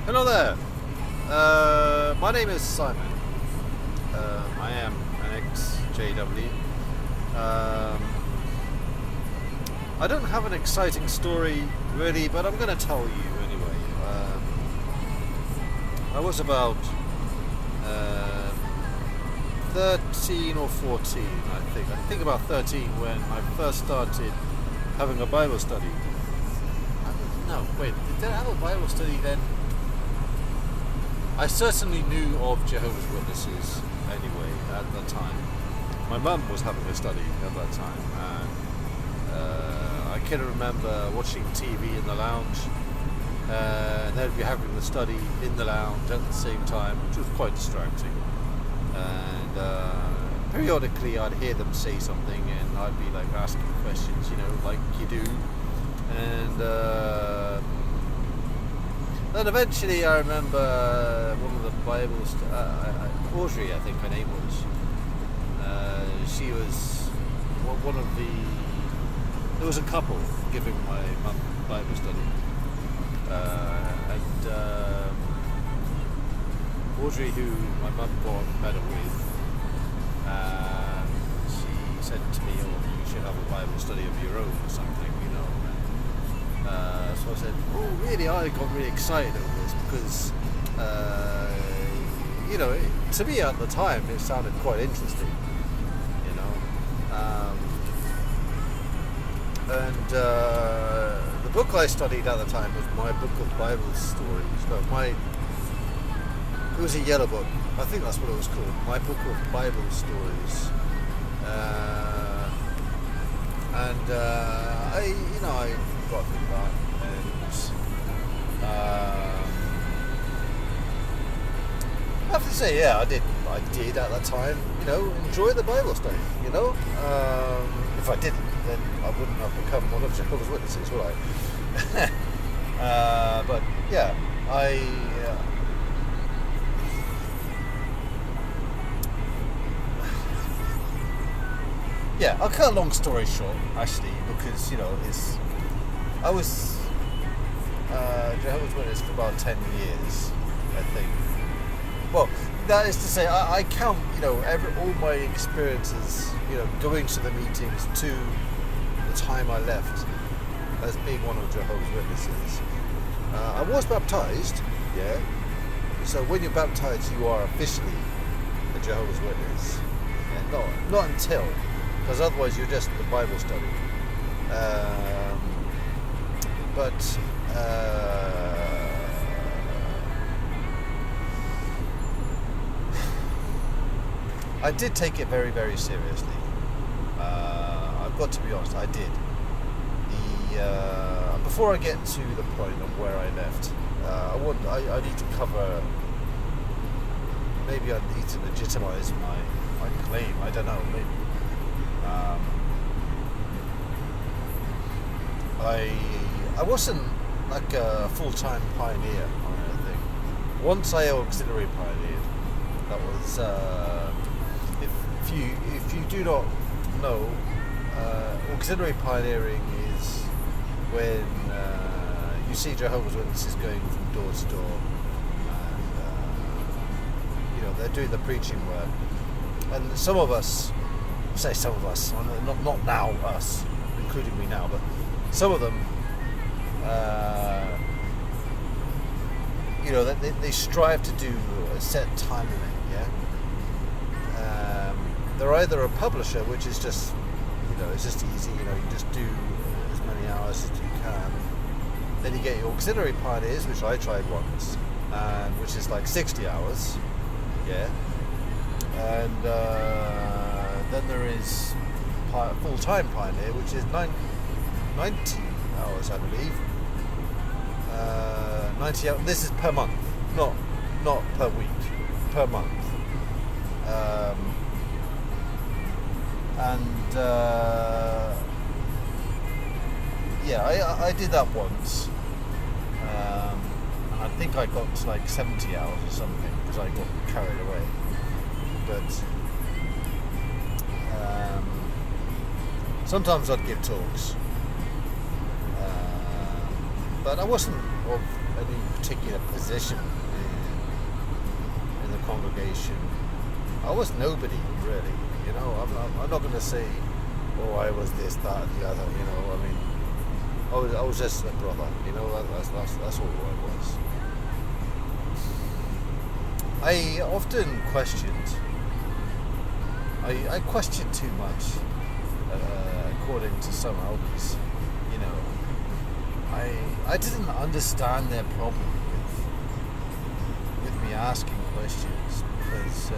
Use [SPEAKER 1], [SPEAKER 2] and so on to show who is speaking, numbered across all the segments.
[SPEAKER 1] Hello there. My name is Simon. I am an ex-JW. I don't have an exciting story really, but I'm going to tell you anyway. I was about 13 or 14, I think. I think about 13 when I first started having a Bible study. No, wait, did I have a Bible study then? I certainly knew of Jehovah's Witnesses anyway at the time. My mum was having a study at that time, and I can remember watching TV in the lounge, and they'd be having the study in the lounge at the same time, which was quite distracting. And periodically I'd hear them say something, and I'd be like asking questions, like you do. And then eventually I remember one of the Bibles, Audrey I think her name was, she was one of there was a couple giving my mum Bible study, and Audrey, who my mum got on medal with, she said to me, you should have a Bible study of your own or something, so I said, really, I got really excited over this because, to me at the time it sounded quite interesting, and the book I studied at the time was my book of Bible stories. No, it was a yellow book. I think that's what it was called. My book of Bible stories. I got through that, and I have to say, I did at that time, enjoy the Bible study, if I didn't, then I wouldn't have become one of Jehovah's Witnesses, would I? But yeah, I'll cut a long story short, actually, because, I was Jehovah's Witness for about 10 years, I think. Well, that is to say, I count, all my experiences, going to the meetings to the time I left as being one of Jehovah's Witnesses. I was baptized, so when you're baptized, you are officially a Jehovah's Witness. Not until, because otherwise you're just the Bible study. But I did take it very, very seriously. I've got to be honest, I did. Before I get to the point of where I left, I need to cover. Maybe I need to legitimize my claim. I don't know. Maybe. I wasn't like a full-time pioneer on anything. Once I auxiliary pioneered. That was if you do not know, auxiliary pioneering is when you see Jehovah's Witnesses going from door to door, and they're doing the preaching work, and some of us, not now us, including me now, but some of them, they strive to do a set time limit, they're either a publisher, which is just, it's just easy, you just do as many hours as you can. Then you get your auxiliary pioneers, which I tried once, which is like 60 hours, and then there is full-time pioneer, which is 90 hours, I believe. 90 hours. This is per month, not per week, per month. I did that once, and I think I got to like 70 hours or something because I got carried away. But sometimes I'd give talks. but I wasn't of any particular position in the congregation. I was nobody really, you know. I'm not going to say, oh, I was this, that, and the other, you know. I mean, I was just a brother, you know. That's all I was. I often questioned. I questioned too much, according to some elders. You know, I didn't understand their problem with me asking questions, because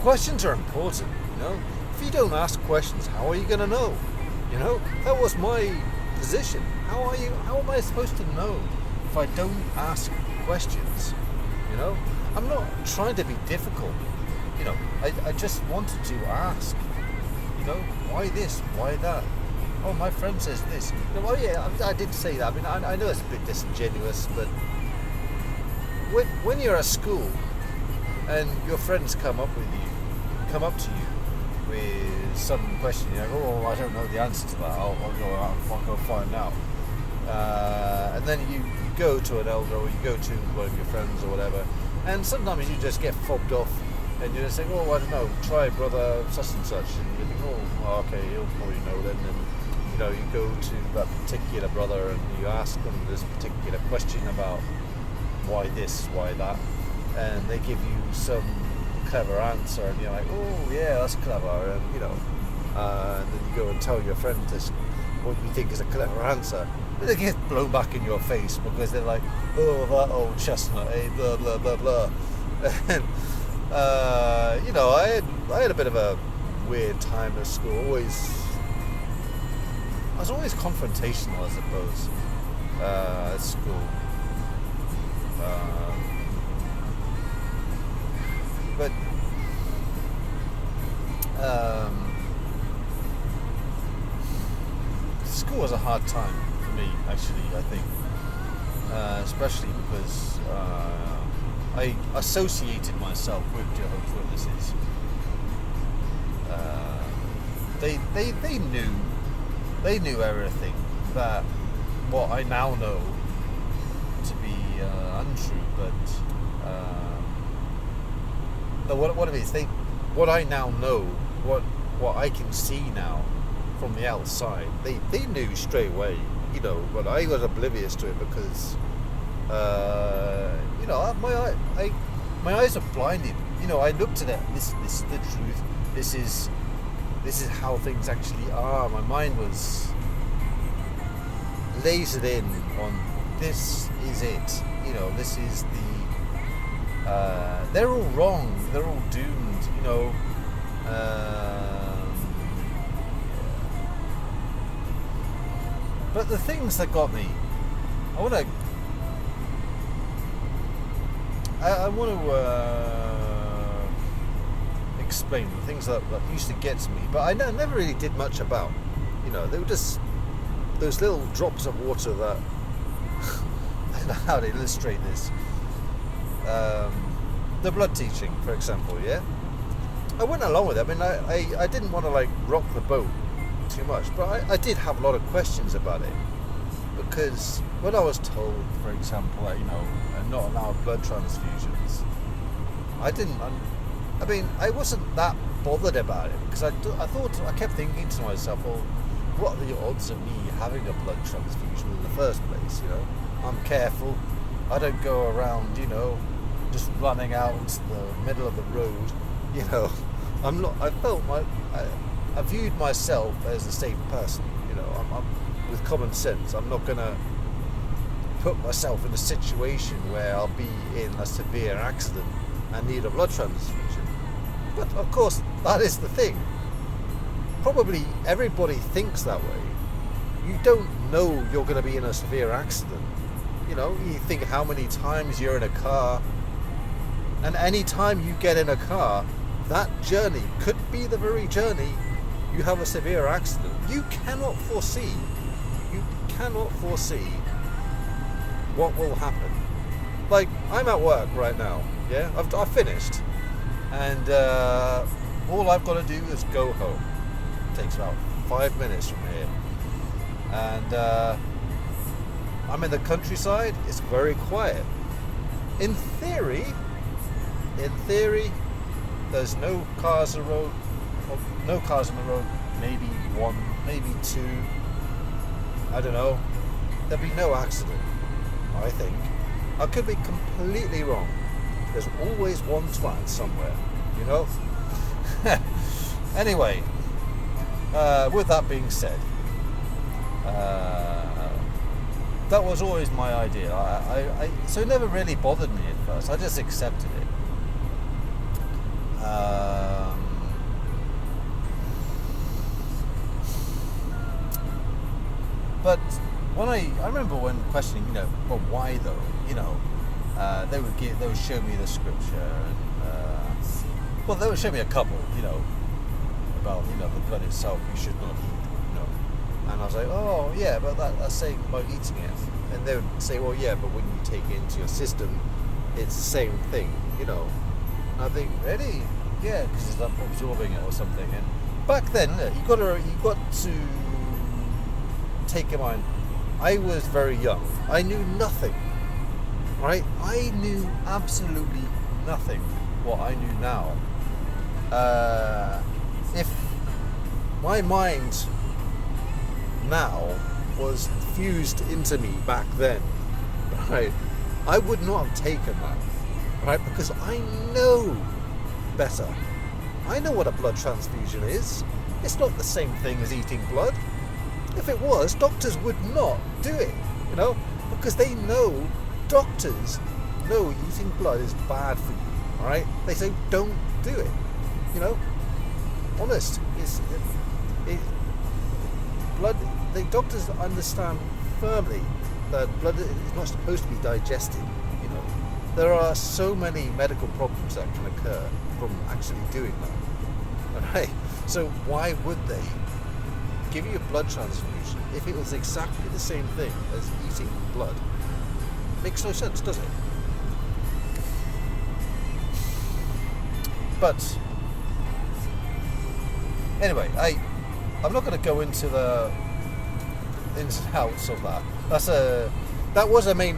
[SPEAKER 1] questions are important. You know, if you don't ask questions, how are you going to know? You know, that was my position. How am I supposed to know if I don't ask questions? You know, I'm not trying to be difficult. You know, I just wanted to ask. You know, why this? Why that? Oh, my friend says this. You know, oh yeah, I did say that. I mean, I know it's a bit disingenuous, but when you're at school and your friends come up to you with some question, you're like, oh, I don't know the answer to that. I'll go out and go find out. And then you go to an elder, or you go to one of your friends or whatever, and sometimes you just get fobbed off, and you just think, oh, I don't know, try brother such and such, and you think, oh, okay, he'll probably know then, and you know, you go to that particular brother and you ask them this particular question about why this, why that, and they give you some clever answer, and you're like, oh yeah, that's clever, and you know, and then you go and tell your friend this, what you think is a clever answer, and it gets blown back in your face, because they're like, oh, that old chestnut, eh, blah blah blah blah. And you know, I had a bit of a weird time at school. I was always confrontational, I suppose, at school. But school was a hard time for me, actually, I think, especially because I associated myself with Jehovah's Witnesses. They knew everything that what I now know to be untrue, but what it is, what I now know, what I can see now from the outside, they knew straight away, you know, but I was oblivious to it because you know, my eyes are blinded. You know, I looked at it. This is the truth. This is how things actually are. My mind was lasered in on this is it. You know, this is the. They're all wrong. They're all doomed. You know. But the things that got me, I want to explain the things that used to get to me, but I never really did much about. You know, they were just those little drops of water that I don't know how to illustrate this. The blood teaching, for example, yeah. I went along with it. I mean, I didn't want to like rock the boat too much, but I did have a lot of questions about it, because when I was told, for example, that, you know, not allowed blood transfusions, I wasn't that bothered about it, because I kept thinking to myself, well, what are the odds of me having a blood transfusion in the first place? You know, I'm careful. I don't go around, you know, just running out into the middle of the road. You know, I'm not. I viewed myself as a safe person. You know, I'm with common sense. I'm not gonna put myself in a situation where I'll be in a severe accident and need a blood transfusion. But of course, that is the thing. Probably everybody thinks that way. You don't know you're going to be in a severe accident. You know, you think how many times you're in a car, and any time you get in a car, that journey could be the very journey you have a severe accident. You cannot foresee what will happen. Like, I'm at work right now, yeah? I've finished, and all I've got to do is go home. It takes about 5 minutes from here. And I'm in the countryside. It's very quiet. In theory, there's no cars on the road. Well, no cars on the road. Maybe one, maybe two. I don't know. There'll be no accident, I think. I could be completely wrong. There's always one twat somewhere, you know? Anyway, with that being said, that was always my idea. So it never really bothered me at first. I just accepted it. But when I remember when questioning, well, why though? They would show me the scripture, and they would show me a couple, about the blood itself you should not eat, and I was like, oh yeah, but that's saying about eating it, and they would say, well yeah, but when you take it into your system, it's the same thing, And I think, really? Yeah, because it's like absorbing it or something. And back then, you got to take in mind, I was very young. I knew nothing, right? I knew absolutely nothing what I knew now. If my mind now was fused into me back then, right, I would not have taken that, right? Because I know better. I know what a blood transfusion is. It's not the same thing as eating blood. If it was, doctors would not do it, because they know, doctors know eating blood is bad for you, alright? They say don't do it, honest. Blood, the doctors understand firmly that blood is not supposed to be digested, There are so many medical problems that can occur from actually doing that, alright? So why would they give you a blood transfusion if it was exactly the same thing as eating blood? Makes no sense, does it? But anyway, I'm not going to go into the ins and outs of that. That was a main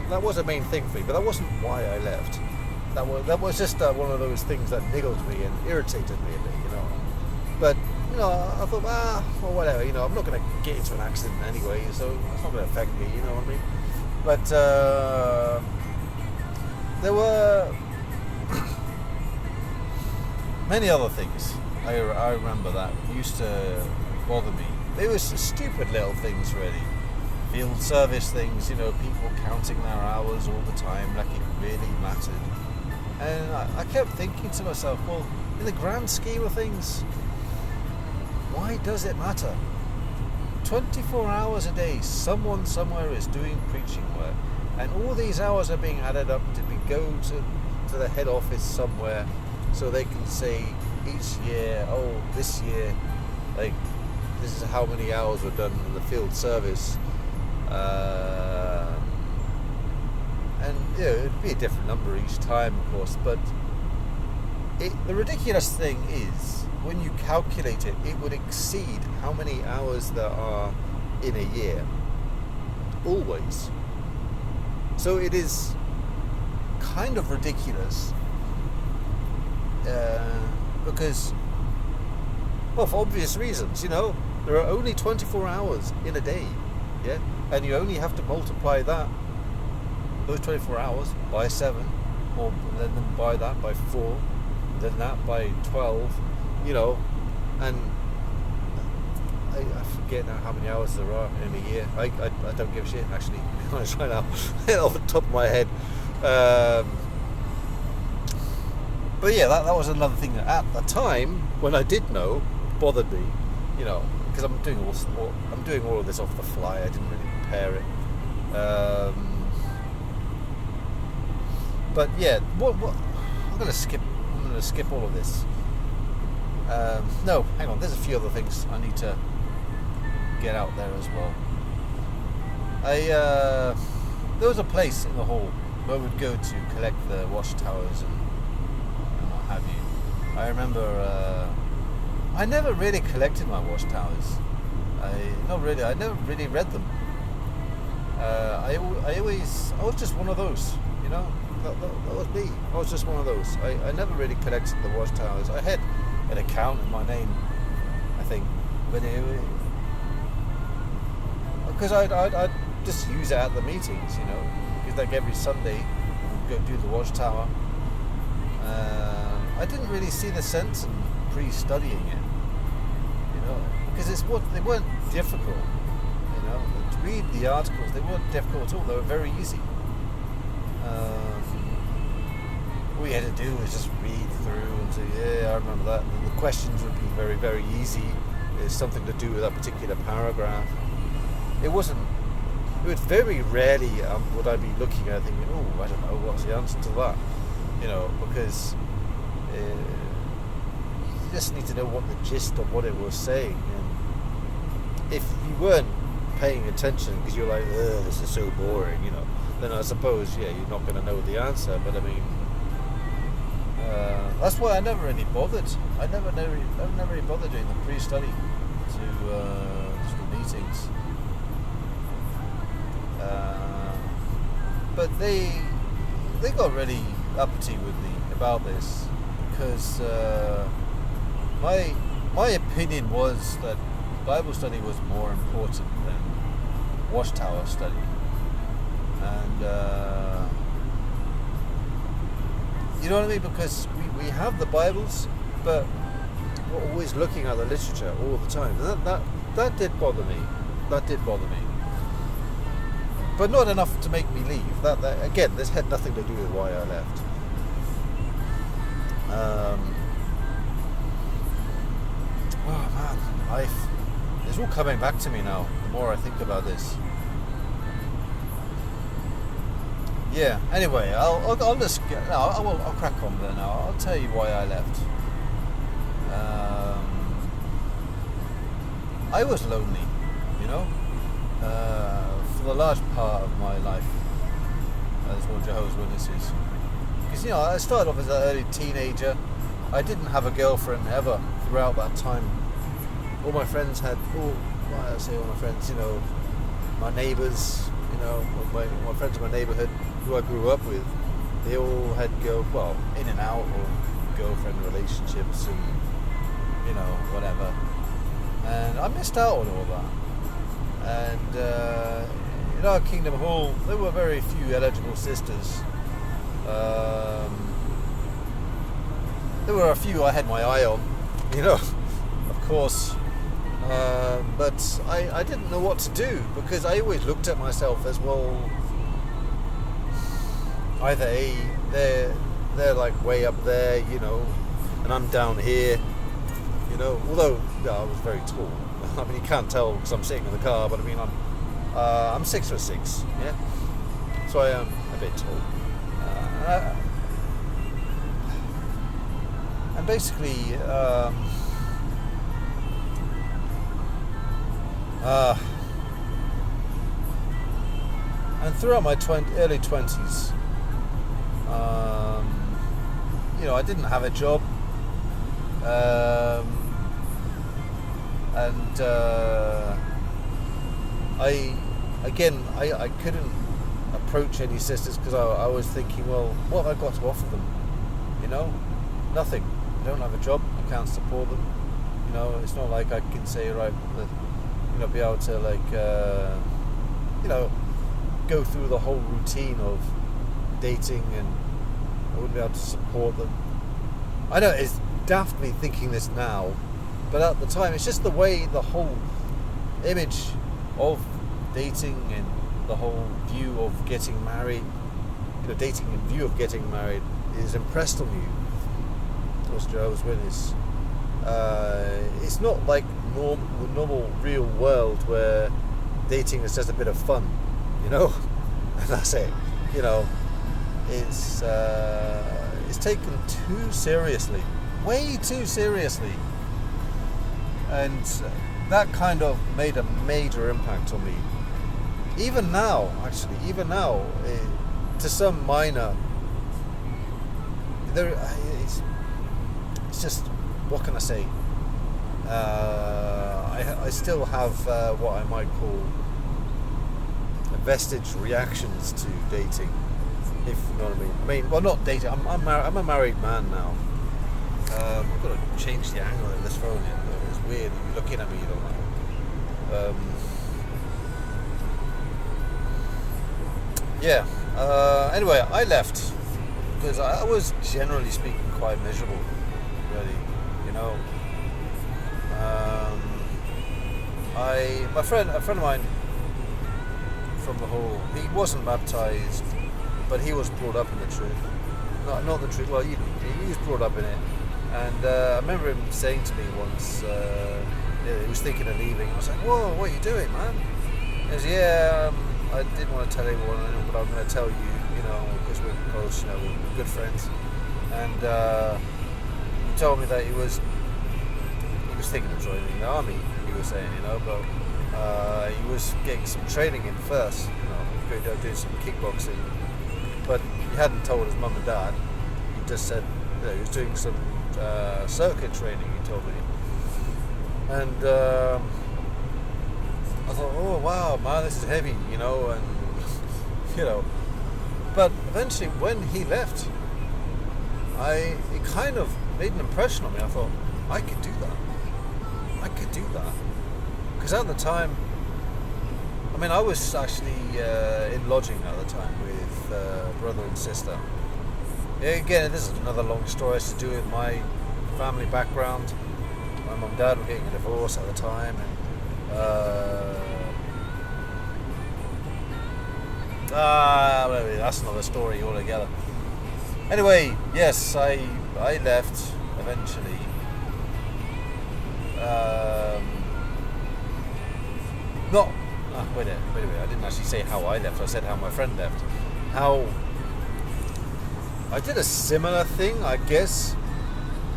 [SPEAKER 1] thing for me, but that wasn't why I left. That was just one of those things that niggled me and irritated me a bit, But I thought, well, whatever, I'm not going to get into an accident anyway, so it's not going to affect me, you know what I mean? But there were many other things I remember that used to bother me. They were stupid little things, really. Field service things, people counting their hours all the time like it really mattered. And I kept thinking to myself, well, in the grand scheme of things, why does it matter? 24 hours a day, someone somewhere is doing preaching work, and all these hours are being added up to go to the head office somewhere, so they can say each year, oh, this year, like, this is how many hours were done in the field service, and it'd be a different number each time, of course, but the ridiculous thing is, when you calculate it, it would exceed how many hours there are in a year. Always. So it is kind of ridiculous. Because, well, for obvious reasons, there are only 24 hours in a day. Yeah? And you only have to multiply those 24 hours by 7, or then by that by 4, then that by 12, and I forget now how many hours there are in a year. I don't give a shit, actually, right now, off the top of my head. But yeah, that was another thing that at the time, when I did know, bothered me, because I'm doing all of this off the fly. I didn't really prepare it. But yeah, what I'm going to skip all of this. No, hang on. There's a few other things I need to get out there as well. There was a place in the hall where we'd go to collect the watchtowers and what have you. I remember I never really collected my watchtowers. I never really read them. I was just one of those, you know. That was me. I was just one of those. I never really collected the watchtowers. I had an account in my name, I think, but because I'd just use it at the meetings, you know, because like every Sunday we'd go do the watchtower. I didn't really see the sense in pre-studying it, you know, because they weren't difficult, you know. To read the articles, they weren't difficult at all. They were very easy. All you had to do was just read through and say, yeah, I remember that. And the questions would be very, very easy. There's something to do with that particular paragraph. It was very rarely would I be looking at thinking, oh, I don't know, what's the answer to that? You know, because you just need to know what the gist of what it was saying. And if you weren't paying attention because you're like, this is so boring, you know, then I suppose, yeah, you're not going to know the answer. But I mean, that's why I never really bothered. I never really bothered doing the pre-study to the meetings. But they got really uppity with me about this because my opinion was that Bible study was more important than watchtower study, and you know what I mean, because we have the Bibles, but we're always looking at the literature all the time, and that did bother me. That did bother me. But not enough to make me leave. That again, this had nothing to do with why I left. Oh man, life. It's all coming back to me now. The more I think about this. Yeah. Anyway, I'll just I'll crack on there now. I'll tell you why I left. I was lonely, you know. For the large part of my life as one Jehovah's Witnesses, because you know I started off as an early teenager. I didn't have a girlfriend ever throughout that time. All my friends had, all my friends, you know, my neighbours, you know, my friends in my neighbourhood who I grew up with, they all had in and out of girlfriend relationships and you know whatever, and I missed out on all that. And in our Kingdom Hall, there were very few eligible sisters. There were a few I had my eye on, you know, of course. But I didn't know what to do, because I always looked at myself as, well, either they're like way up there, you know, and I'm down here, you know, although I was very tall. I mean, you can't tell because I'm sitting in the car, but I mean, I'm 6'6", yeah, so I am a bit tall, and basically, and throughout my early 20s, you know, I didn't have a job, and I couldn't approach any sisters because I was thinking, well, what have I got to offer them? You know, nothing. I don't have a job. I can't support them. You know, it's not like I can say, right, you know, be able to like, you know, go through the whole routine of dating, and I wouldn't be able to support them. I know it's daft me thinking this now, but at the time, it's just the way the whole image of dating and the whole view of getting married, you know, dating in view of getting married is impressed on you as Jehovah's Witness. It's not like the normal real world where dating is just a bit of fun, you know, and that's it. You know, it's taken too seriously, way too seriously, and that kind of made a major impact on me. Even now, to some minor, it's just, what can I say? I still have what I might call vestige reactions to dating, if you know what I mean. I mean, well, not dating. I'm a married man now. I've got to change the angle of this phone. It's weird. You're looking at me, you don't know. Anyway, I left because I was generally speaking quite miserable, really, you know. A friend of mine from the whole, he wasn't baptized, but he was brought up in the truth. Not the truth. Well, he was brought up in it, and I remember him saying to me once, he was thinking of leaving. I was like, "Whoa, what are you doing, man?" He goes, "Yeah, I didn't want to tell anyone, but I'm going to tell you, you know, because we're close, you know, we're good friends." And he told me that he was thinking of joining the army. He was saying, you know, but he was getting some training in first, you know, doing some kickboxing. But he hadn't told his mum and dad. He just said he was doing some circuit training. He told me, and I thought, oh wow, man, this is heavy, you know, and you know. But eventually, when he left, it kind of made an impression on me. I thought, I could do that. Because at the time, I mean, I was actually in lodging at the time with brother and sister. Again, this is another long story. It's to do with my family background. My mum and dad were getting a divorce at the time, and that's another story altogether. Anyway, yes, I left eventually. Wait a minute. I didn't actually say how I left. I said how my friend left. How I did a similar thing, I guess,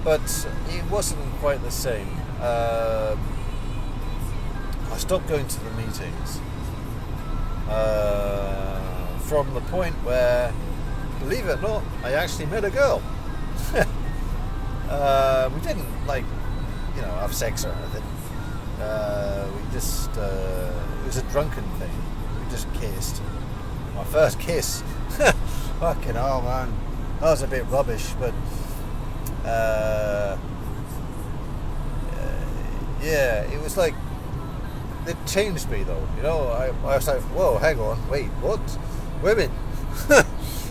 [SPEAKER 1] but it wasn't quite the same. I stopped going to the meetings from the point where, believe it or not, I actually met a girl. We didn't have sex or anything. We just it was a drunken thing. We just kissed. My first kiss. Fucking hell, man. That was a bit rubbish, but yeah, it was like, it changed me though, you know. I was like, whoa, hang on, wait, what? Women?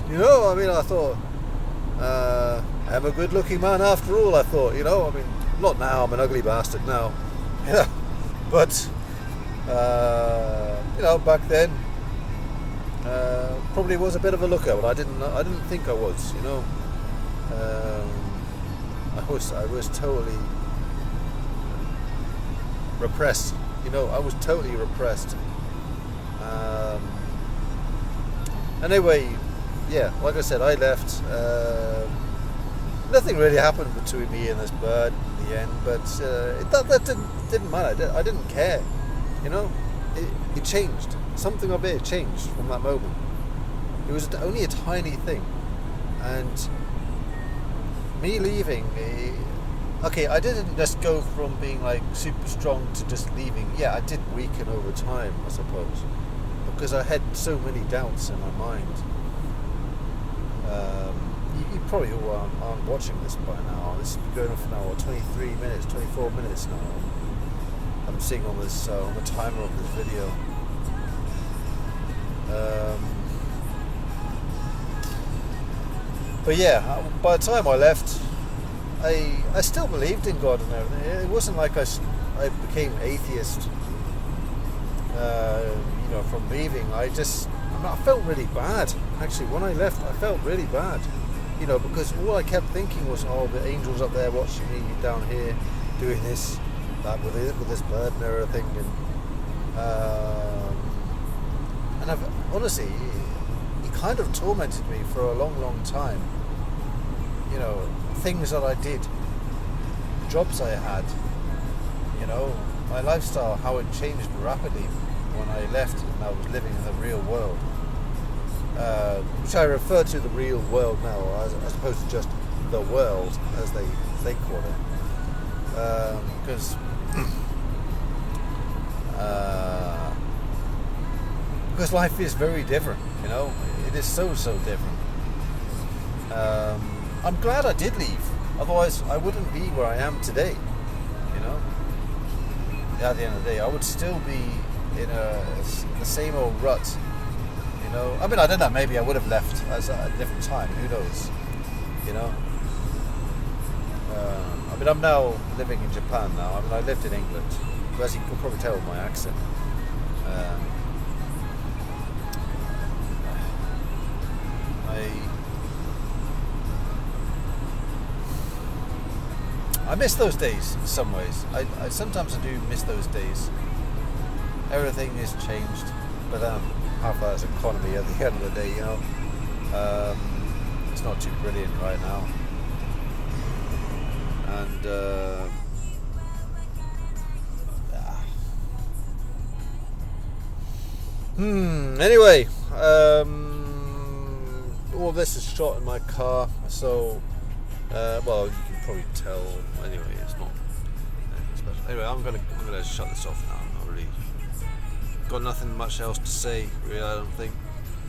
[SPEAKER 1] You know, I mean, I thought, I'm a good looking man after all, I thought, you know. I mean, not now, I'm an ugly bastard now, you know, but you know, back then probably was a bit of a looker, but I didn't think I was, you know. I was totally repressed, you know. I was totally repressed. Anyway, yeah, like I said, I left. Nothing really happened between me and this bird in the end, but that didn't matter. I didn't care, you know. It changed. Something of it changed from that moment. It was only a tiny thing, and me leaving. Okay, I didn't just go from being like super strong to just leaving. Yeah, I did weaken over time, I suppose, because I had so many doubts in my mind. You probably all aren't watching this by now. This has been going on for now, 23 minutes, 24 minutes now. I'm seeing on this on the timer of this video. But yeah, by the time I left, I still believed in God and everything. It wasn't like I became atheist, you know, from leaving. I felt really bad. Actually, when I left, I felt really bad, you know, because all I kept thinking was, oh, the angels up there watching me down here doing this, that with this bird and everything, and I've honestly, it kind of tormented me for a long, long time. You know, things that I did, jobs I had, you know, my lifestyle, how it changed rapidly when I left and I was living in the real world, which I refer to the real world now, as opposed to just the world, as they call it, because Because life is very different, you know. It is so different. I'm glad I did leave. Otherwise, I wouldn't be where I am today. You know. At the end of the day, I would still be in the same old rut. You know. I mean, I don't know. Maybe I would have left at a different time. Who knows? You know. I mean, I'm now living in Japan now. I mean, I lived in England, but as you can probably tell with my accent. I miss those days in some ways. I sometimes I do miss those days. Everything is changed, but half that is economy at the end of the day, you know. It's not too brilliant right now. And anyway, all this is shot in my car, so well, you can probably tell. Anyway, it's not special. Anyway, I'm gonna shut this off now. I'm not really got nothing much else to say, really. I don't think.